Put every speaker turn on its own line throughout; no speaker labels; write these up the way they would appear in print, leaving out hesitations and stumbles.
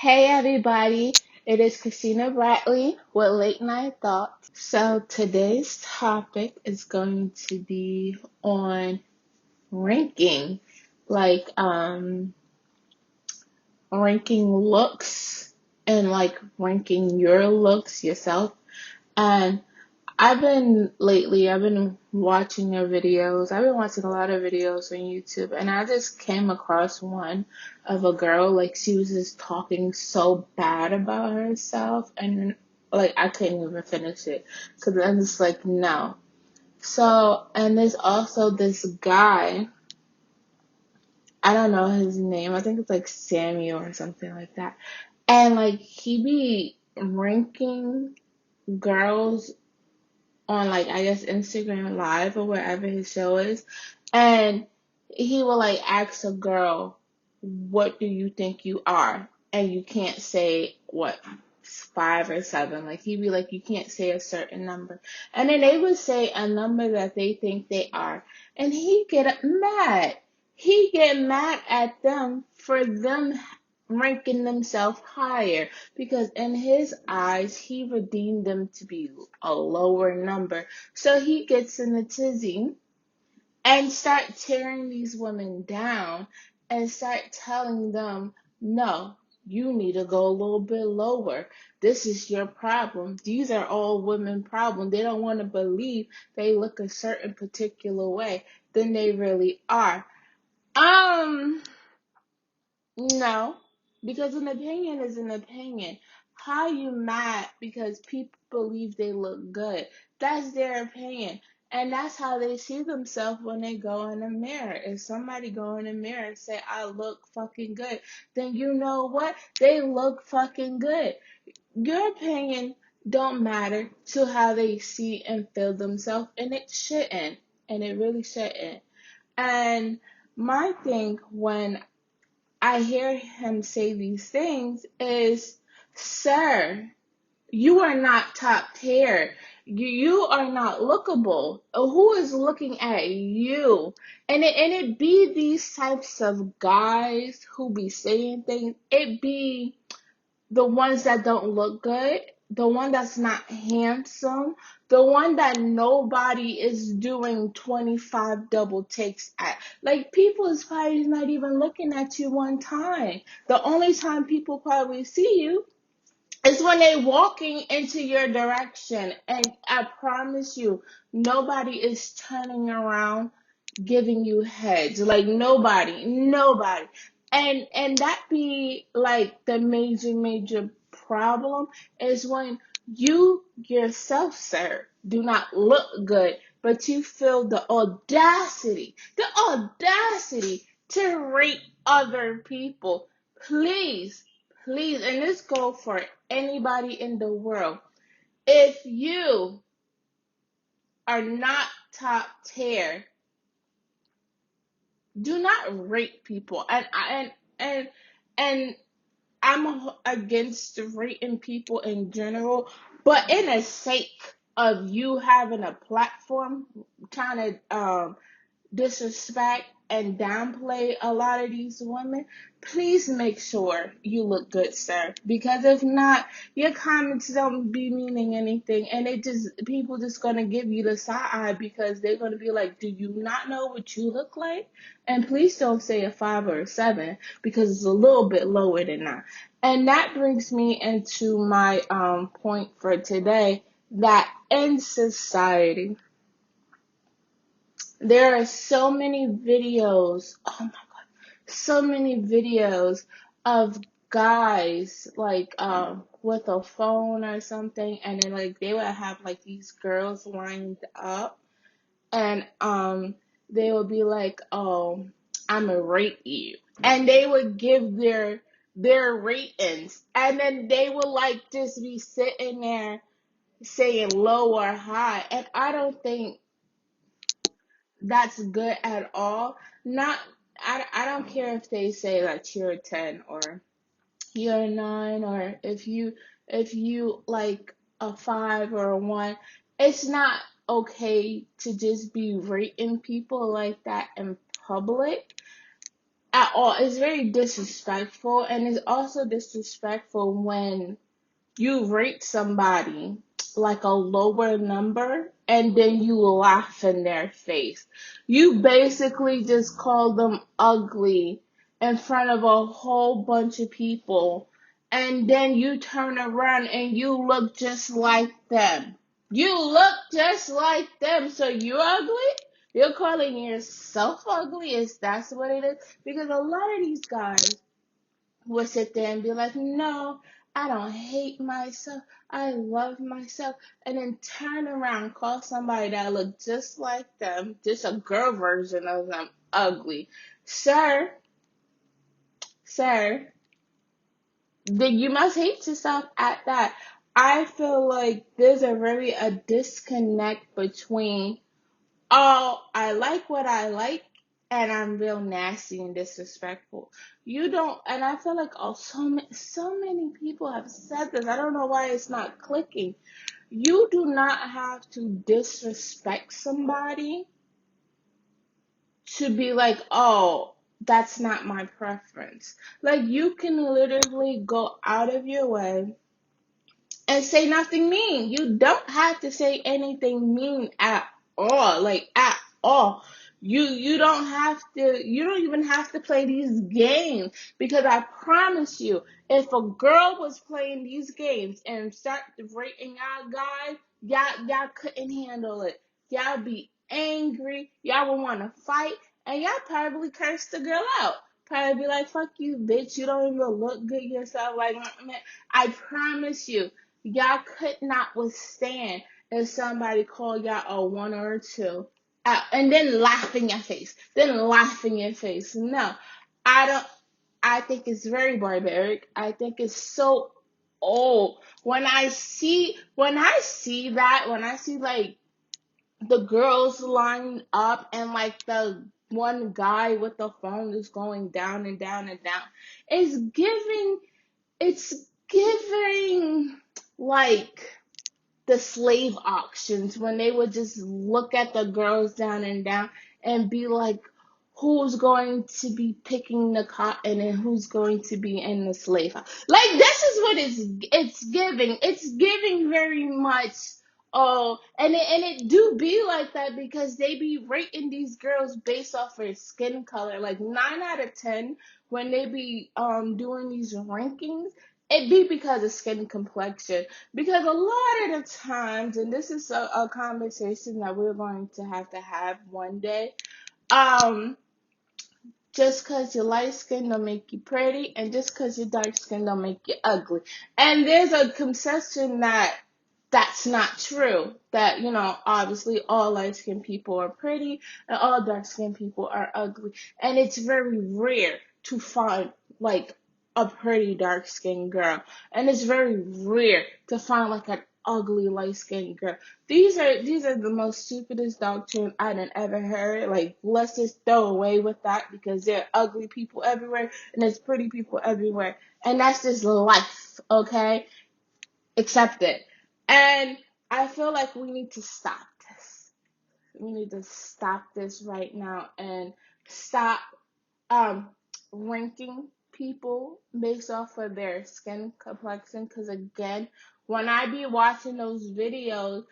Hey everybody, it is Christina Bradley with Late Night Thoughts. So today's topic is going to be on ranking, like ranking looks and like ranking your looks yourself. And I've been watching their videos. I've been watching a lot of videos on YouTube, and I just came across one of a girl, like, she was just talking so bad about herself, and like, I couldn't even finish it, because I'm just like, no. So, and there's also this guy, I don't know his name, I think it's like Samuel or something like that, and like, he be ranking girls on, like, I guess Instagram Live or wherever his show is, and he will like ask a girl, "What do you think you are?" And you can't say what, 5 or 7. Like, he'd be like, you can't say a certain number, and then they would say a number that they think they are, and he get mad. He get mad at them for them ranking themselves higher, because in his eyes he redeemed them to be a lower number. So he gets in a tizzy and start tearing these women down and start telling them, no, you need to go a little bit lower. This is your problem. These are all women problems. They don't want to believe they look a certain particular way than they really are. Um, no, because an opinion is an opinion. How you mad because people believe they look good? That's their opinion. And that's how they see themselves when they go in the mirror. If somebody go in the mirror and say, I look fucking good, then you know what? They look fucking good. Your opinion don't matter to how they see and feel themselves, and it shouldn't. And it really shouldn't. And my thing when I hear him say these things is, sir, you are not top tier. You are not lookable. Who is looking at you? And it be these types of guys who be saying things. It be the ones that don't look good, the one that's not handsome, the one that nobody is doing 25 double takes at. Like, people is probably not even looking at you one time. The only time people probably see you is when they walking into your direction. And I promise you, nobody is turning around giving you heads. Like, nobody. And that be like the major problem is when you yourself, sir, do not look good, but you feel the audacity to rate other people. Please, please, and this go for anybody in the world. If you are not top tier, do not rate people. And I'm against rating people in general, but in the sake of you having a platform, trying to disrespect and downplay a lot of these women, please make sure you look good, sir. Because if not, your comments don't be meaning anything, and people just gonna give you the side eye because they're gonna be like, "Do you not know what you look like?" And please don't say a 5 or a 7 because it's a little bit lower than that. And that brings me into my point for today, that in society there are so many videos, oh my God, so many videos of guys like with a phone or something, and then like they would have like these girls lined up, and they would be like, "Oh, I'ma rate you," and they would give their ratings, and then they would like just be sitting there saying low or high, and I don't think that's good at all. Not, I don't care if they say that you're a 10 or you're a 9, or if you like a 5 or a 1. It's not okay to just be rating people like that in public. at all. It's very disrespectful, and it's also disrespectful when you rate somebody like a lower number and then you laugh in their face. You basically just call them ugly in front of a whole bunch of people, and then you turn around and you look just like them. You look just like them, so you're ugly? You're calling yourself ugly? Is that's what it is? Because a lot of these guys will sit there and be like, no, I don't hate myself. I love myself. And then turn around, call somebody that look just like them, just a girl version of them, ugly. Sir, sir, then you must hate yourself at that. I feel like there's a disconnect between, oh, I like what I like, and I'm real nasty and disrespectful. You don't, and I feel like so many people have said this. I don't know why it's not clicking. You do not have to disrespect somebody to be like, oh, that's not my preference. Like, you can literally go out of your way and say nothing mean. You don't have to say anything mean at all, like at all. You don't even have to play these games, because I promise you, if a girl was playing these games and start rating y'all guys, y'all couldn't handle it. Y'all be angry, y'all would want to fight, and y'all probably curse the girl out. Probably be like, fuck you, bitch, you don't even look good yourself. Like, man, I promise you, y'all could not withstand if somebody called y'all a one or a two, and then laugh in your face. Then laugh in your face. No, I don't. I think it's very barbaric. I think it's so old. When I see like the girls line up and like the one guy with the phone is going down and down and down, it's giving. It's giving like the slave auctions, when they would just look at the girls down and down and be like, who's going to be picking the cotton and who's going to be in the slave house. Like, this is what it's giving. It's giving very much. Oh, and it do be like that, because they be rating these girls based off their skin color. Like 9 out of 10 when they be doing these rankings, it be because of skin complexion. Because a lot of the times, and this is a conversation that we're going to have one day, um, just because you're light skin don't make you pretty, and just because you're dark skin don't make you ugly. And there's a conception that that's not true. That, obviously all light skinned people are pretty and all dark skinned people are ugly. And it's very rare to find like a pretty dark skinned girl. And it's very rare to find like an ugly light skinned girl. These are the most stupidest doctrine I done ever heard. Like, let's just throw away with that, because there are ugly people everywhere and there's pretty people everywhere. And that's just life, okay? Accept it. And I feel like we need to stop this. We need to stop this right now and stop um ranking people based off of their skin complexion. Because again, when I be watching those videos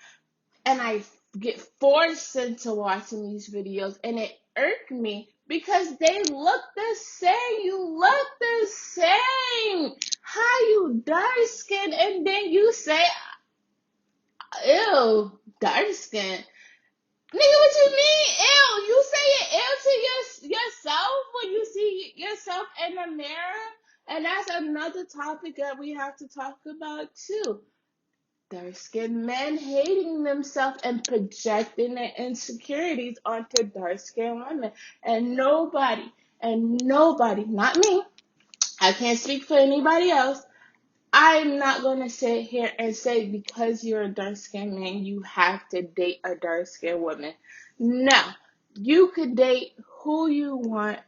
and I get forced into watching these videos, and it irked me because they look the same. You look the same. How you dark skin and then you say, ew, dark skin. Nigga, what you mean, ew? You say ew to yourself when you see yourself in the mirror? And that's another topic that we have to talk about too. Dark skinned men hating themselves and projecting their insecurities onto dark skinned women. And nobody, not me, I can't speak for anybody else, I'm not going to sit here and say because you're a dark skinned man, you have to date a dark skinned woman. No. You could date who you want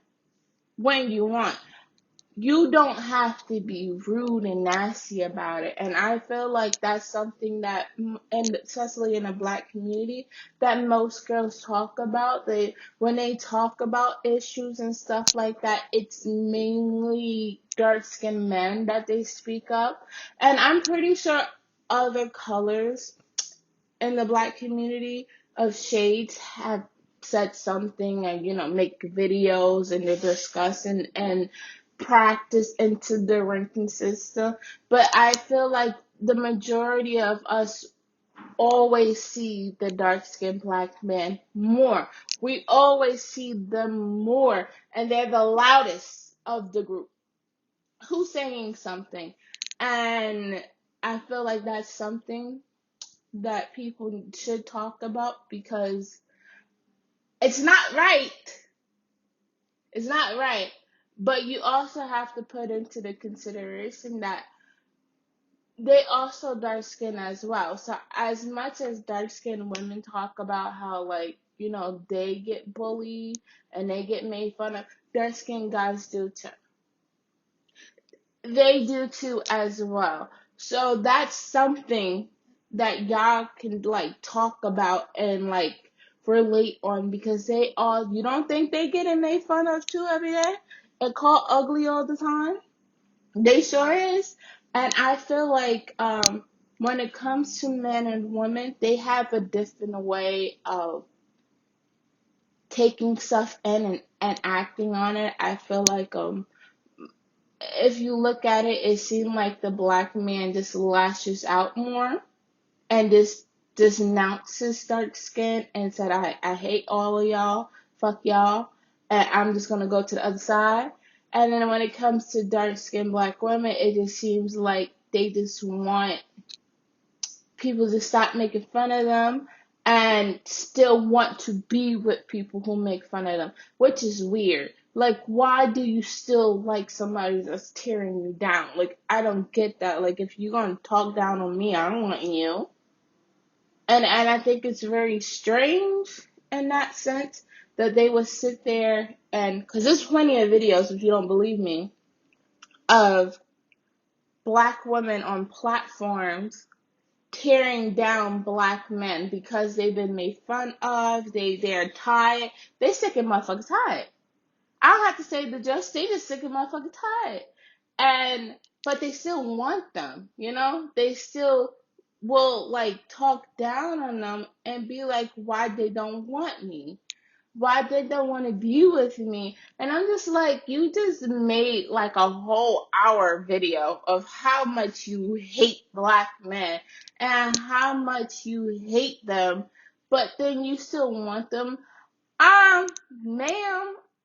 when you want. you don't have to be rude and nasty about it. And I feel like that's something that, and especially in the black community, that most girls talk about. When they talk about issues and stuff like that, it's mainly dark skinned men that they speak up. And I'm pretty sure other colors in the black community of shades have said something, and make videos, and they're discussing and practice into the ranking system. But I feel like the majority of us always see the dark skinned black man more. We always see them more, and they're the loudest of the group who's saying something. And I feel like that's something that people should talk about, because it's not right. It's not right. But you also have to put into the consideration that they also dark skin as well. So as much as dark skinned women talk about how, like, they get bullied and they get made fun of, dark skinned guys do too. They do too as well. So that's something that y'all can like talk about and like relate on, because you don't think they getting made fun of too every day and called ugly all the time? They sure is. And I feel like when it comes to men and women, they have a different way of taking stuff in and acting on it. I feel like if you look at it, it seemed like the black man just lashes out more and just denounces dark skin and said, I hate all of y'all, fuck y'all, and I'm just gonna go to the other side. And then when it comes to dark skinned black women, it just seems like they just want people to stop making fun of them and still want to be with people who make fun of them, which is weird. Like, why do you still like somebody that's tearing you down? Like, I don't get that. Like, if you're gonna talk down on me, I don't want you. And I think it's very strange in that sense that they would sit there and, because there's plenty of videos, if you don't believe me, of black women on platforms tearing down black men because they've been made fun of. They're tired. They sick and motherfuckers tired. I don't have to say the just. They just sick and motherfucking tired. And but they still want them. They still will like talk down on them and be like, why they don't want me? Why they don't want to be with me? And I'm just like, you just made like a whole hour video of how much you hate black men and how much you hate them, but then you still want them. Ma'am,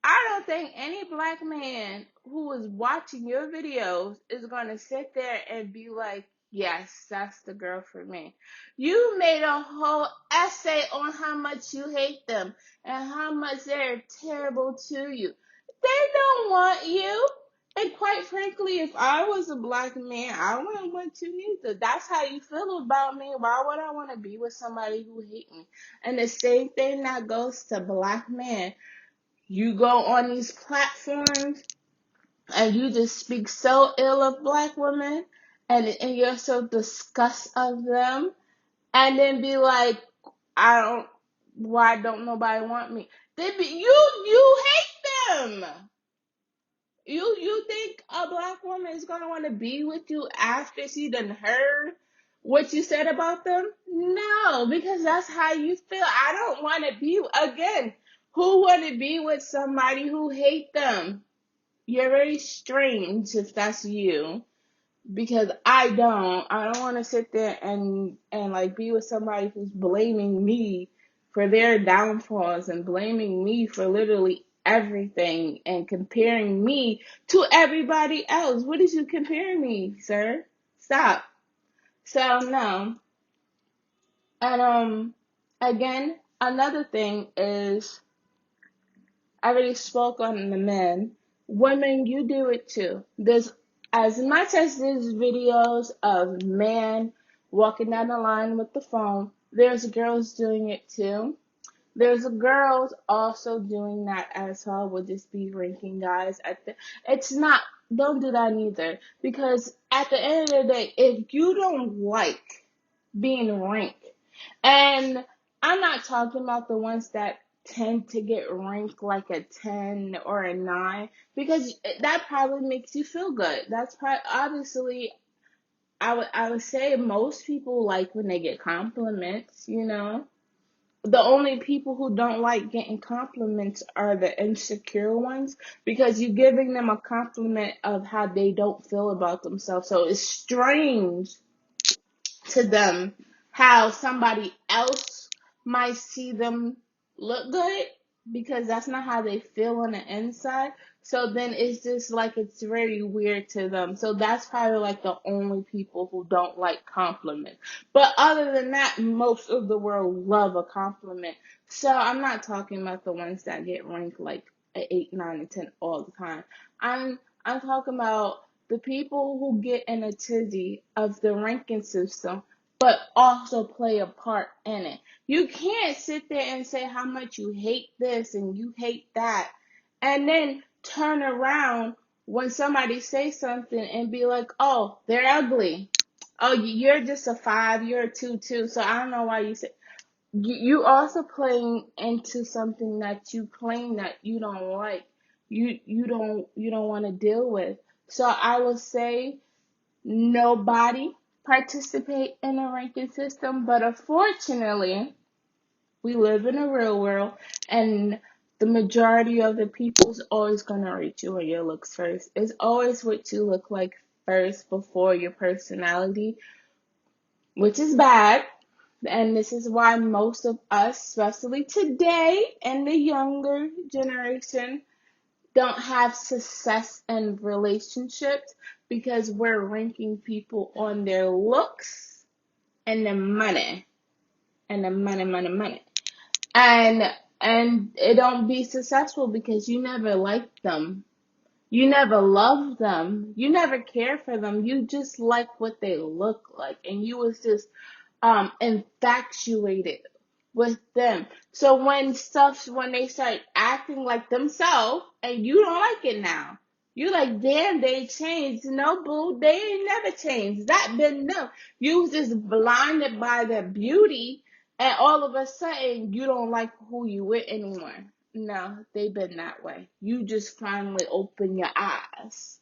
I don't think any black man who is watching your videos is gonna sit there and be like, yes, that's the girl for me. You made a whole essay on how much you hate them and how much they're terrible to you. They don't want you. And quite frankly, if I was a black man, I wouldn't want you either. That's how you feel about me. Why would I want to be with somebody who hates me? And the same thing that goes to black men. You go on these platforms and you just speak so ill of black women, and you're so disgust of them, and then be like, why don't nobody want me? You hate them. You think a black woman is gonna want to be with you after she done heard what you said about them? No, because that's how you feel. I don't want to be again. Who want to be with somebody who hate them? You're very strange if that's you, because I don't want to sit there and like be with somebody who's blaming me for their downfalls and blaming me for literally everything and comparing me to everybody else. What is you comparing me, sir? Stop. So no. And again, another thing is, I already spoke on the men. Women, you do it too. There's as much as there's videos of men walking down the line with the phone, there's girls doing it too. There's girls also doing that as well. Will just be ranking guys at the. It's not don't do that either. Because at the end of the day, if you don't like being ranked, and I'm not talking about the ones that tend to get ranked like a 10 or a 9, because that probably makes you feel good. That's probably, obviously, I would say most people like when they get compliments, you know. The only people who don't like getting compliments are the insecure ones, because you're giving them a compliment of how they don't feel about themselves. So it's strange to them how somebody else might see them look good, because that's not how they feel on the inside. So then it's just like it's very weird to them. So that's probably like the only people who don't like compliments. But other than that, most of the world love a compliment. So I'm not talking about the ones that get ranked like an 8, 9, and 10 all the time. I'm talking about the people who get in a tizzy of the ranking system, but also play a part in it. You can't sit there and say how much you hate this and you hate that, and then turn around when somebody says something and be like, oh, they're ugly. Oh, you're just a 5, you're a 2 too. So I don't know why you say. You also playing into something that you claim that you don't like. You don't want to deal with. So I would say nobody participate in a ranking system, but unfortunately, we live in a real world, and the majority of the people is always gonna rate you on your looks first. It's always what you look like first before your personality, which is bad. And this is why most of us, especially today and the younger generation, don't have success in relationships, because we're ranking people on their looks and the money and the money, money, money. And it don't be successful because you never liked them. You never loved them. You never cared for them. You just like what they look like, and you was just infatuated with them. So when they start acting like themselves and you don't like it now, you like, damn, they changed. No, boo, they ain't never changed. That been them. You was just blinded by their beauty, and all of a sudden you don't like who you with anymore. No, they been that way. You just finally open your eyes.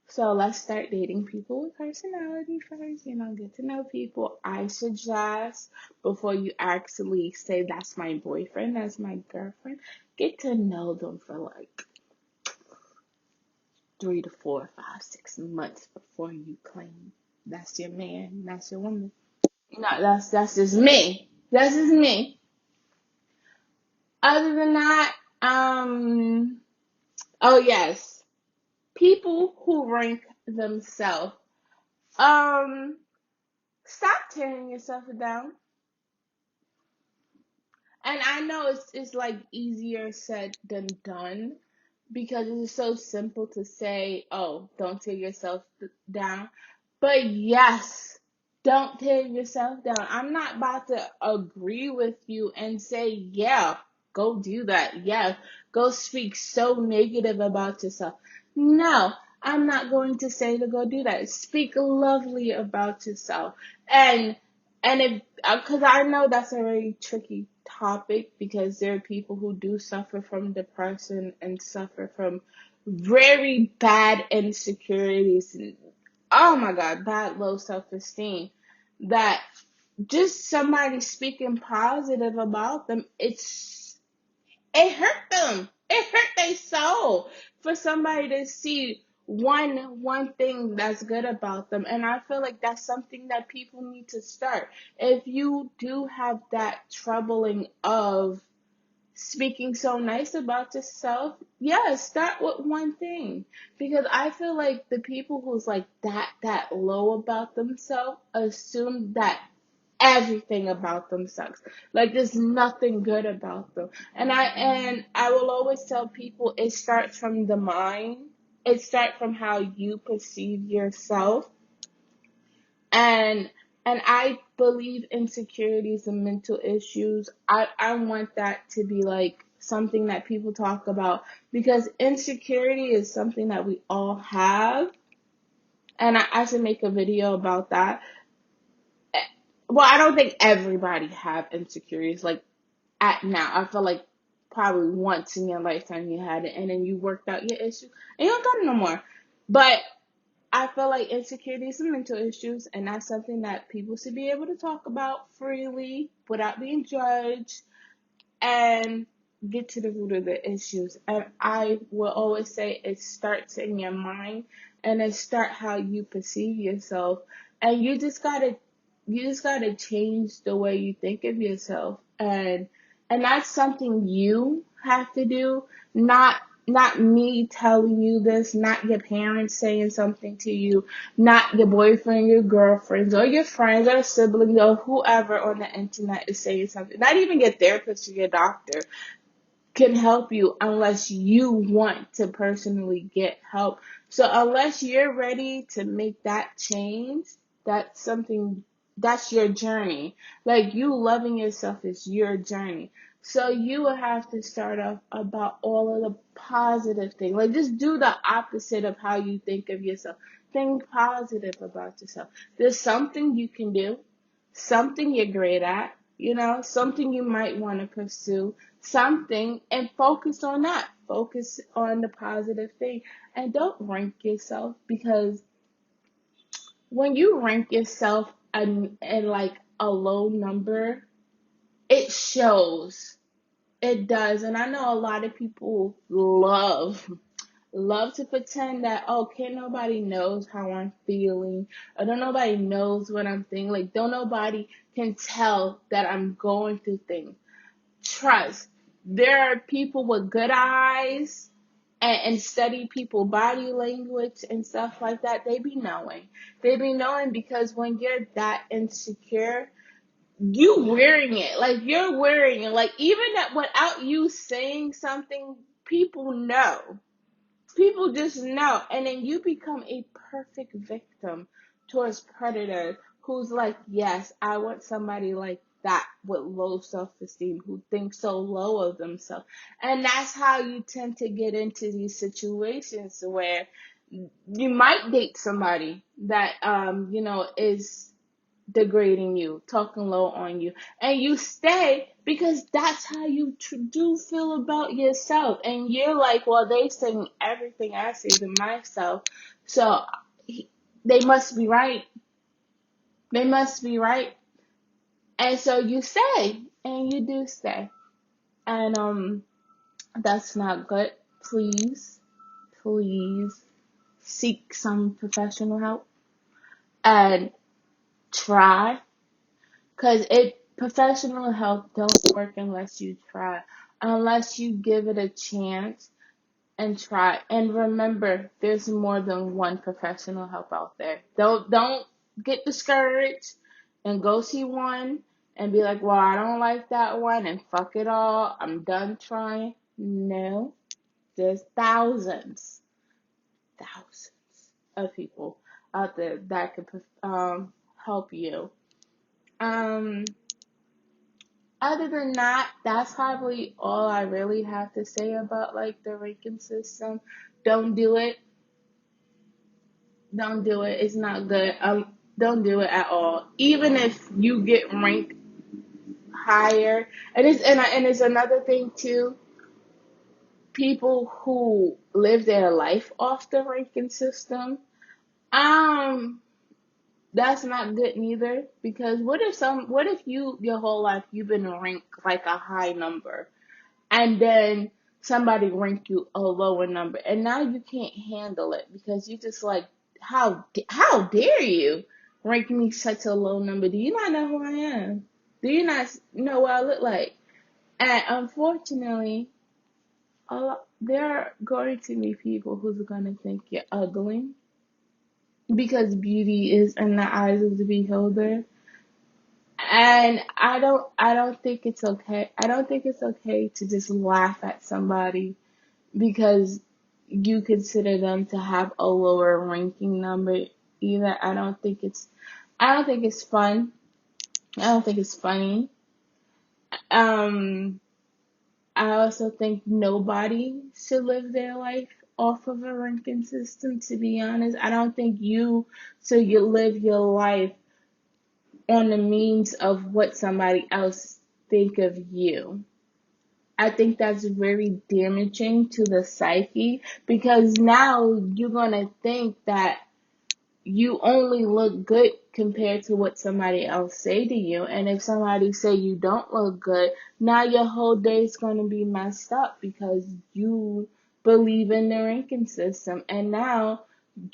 So let's start dating people with personality first, get to know people. I suggest, before you actually say that's my boyfriend, that's my girlfriend, get to know them for like 3 to 4, 5, 6 months before you claim that's your man, that's your woman. No, that's just me. That's just me. Other than that, oh yes, people who rank themselves. Um, Stop tearing yourself down. And I know it's like easier said than done, because it's so simple to say, oh, don't tear yourself down. But yes, don't tear yourself down. I'm not about to agree with you and say, yeah, go do that. Yeah, go speak so negative about yourself. No, I'm not going to say to go do that. Speak lovely about yourself. And if, because I know that's a very tricky topic, because there are people who do suffer from depression and suffer from very bad insecurities and, oh my God, bad low self-esteem, that just somebody speaking positive about them, it hurt them. It hurt their soul for somebody to see one thing that's good about them. And I feel like that's something that people need to start. If you do have that troubling of speaking so nice about yourself, yeah, start with one thing. Because I feel like the people who's like that low about themselves assume that everything about them sucks. Like there's nothing good about them. And I will always tell people, it starts from the mind. It starts from how you perceive yourself. And I believe insecurities and mental issues, I want that to be like something that people talk about because insecurity is something that we all have. And I should make a video about that. Well, I don't think everybody have insecurities. Like at now, I feel like probably once in your lifetime you had it, and then you worked out your issue, and you don't got it no more. But I feel like insecurity is some mental issues, and that's something that people should be able to talk about freely without being judged and get to the root of the issues. And I will always say it starts in your mind and it start how you perceive yourself. And you just gotta change the way you think of yourself. And that's something you have to do, not me telling you this, not your parents saying something to you, not your boyfriend, your girlfriends, or your friends, or siblings, or whoever on the internet is saying something. Not even your therapist or your doctor can help you unless you want to personally get help. So unless you're ready to make that change, that's something that's your journey. Like you loving yourself is your journey. So you will have to start off about all of the positive things. Like just do the opposite of how you think of yourself. Think positive about yourself. There's something you can do, something you're great at, something you might want to pursue, something, and focus on that. Focus on the positive thing. And don't rank yourself because when you rank yourself and like a low number, it shows. It does. And I know a lot of people love to pretend that, oh, can't nobody knows how I'm feeling, or don't nobody knows what I'm thinking, like don't nobody can tell that I'm going through things. Trust, there are people with good eyes and study people body language and stuff like that. They be knowing because when you're that insecure, you're wearing it, like even that without you saying something, people know. People just know, and then you become a perfect victim towards predators who's like, yes, I want somebody like that with low self-esteem who thinks so low of themselves. And that's how you tend to get into these situations where you might date somebody that is degrading you, talking low on you, and you stay because that's how you do feel about yourself. And you're like, well, they saying everything I say to myself, so he- they must be right. They must be right. And so you stay, and you do stay, and that's not good. Please, please seek some professional help and try. Cause professional help don't work unless you try, unless you give it a chance and try. And remember, there's more than one professional help out there. Don't get discouraged and go see one and be like, well, I don't like that one and fuck it all. I'm done trying. No, there's thousands of people out there that could help you. Um, Other than that, that's probably all I really have to say about like the ranking system. Don't do it. Don't do it. It's not good. Don't do it at all. Even if you get ranked higher, and it's another thing too. People who live their life off the ranking system, um, that's not good neither. Because what if your whole life you've been ranked like a high number, and then somebody rank you a lower number, and now you can't handle it because you just like, how dare you rank me such a low number? Do you not know who I am? Do you not know what I look like? And unfortunately, there are going to be people who's going to think you're ugly because beauty is in the eyes of the beholder. And I don't think it's okay. I don't think it's okay to just laugh at somebody because you consider them to have a lower ranking number either. I don't think it's fun. I don't think it's funny. Um I also think nobody should live their life off of a ranking system, to be honest. I don't think you live your life on the means of what somebody else think of you. I think that's very damaging to the psyche because now you're gonna think that you only look good compared to what somebody else say to you. And if somebody say you don't look good, now your whole day is going to be messed up because you believe in the ranking system. And now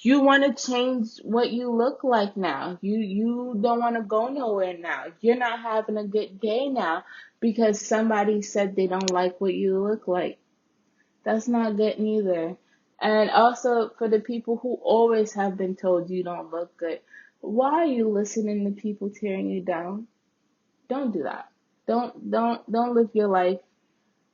you want to change what you look like now. You don't want to go nowhere now. You're not having a good day now because somebody said they don't like what you look like. That's not good neither. And also for the people who always have been told you don't look good, why are you listening to people tearing you down? Don't do that. Don't live your life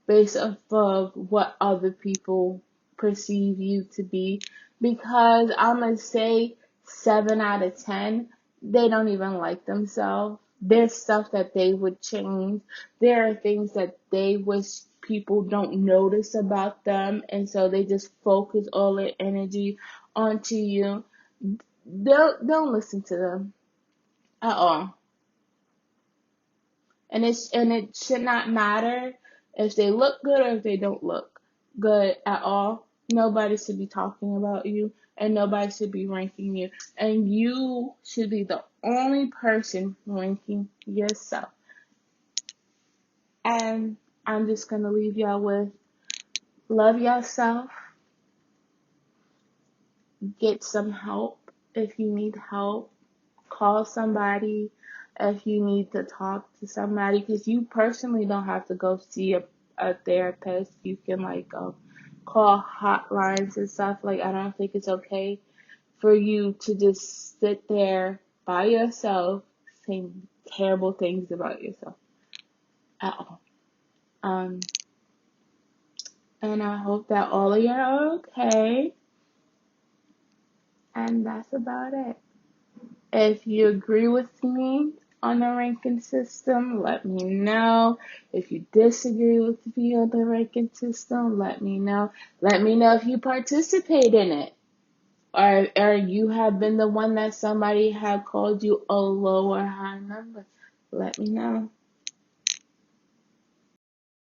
based off of what other people perceive you to be, because I'm gonna say 7 out of 10 they don't even like themselves. There's stuff that they would change. There are things that they wish people don't notice about them, and so they just focus all their energy onto you. Don't listen to them at all. And it should not matter if they look good or if they don't look good at all. Nobody should be talking about you, and nobody should be ranking you. And you should be the only person ranking yourself. And I'm just gonna leave y'all with love yourself, get some help if you need help, call somebody if you need to talk to somebody, because you personally don't have to go see a therapist. You can call hotlines and stuff. Like, I don't think it's okay for you to just sit there by yourself saying terrible things about yourself at all. Um, and I hope that all of you are okay. And that's about it. If you agree with me on the ranking system, let me know. If you disagree with me on the ranking system, let me know. Let me know if you participate in it. Or you have been the one that somebody had called you a low or high number. Let me know.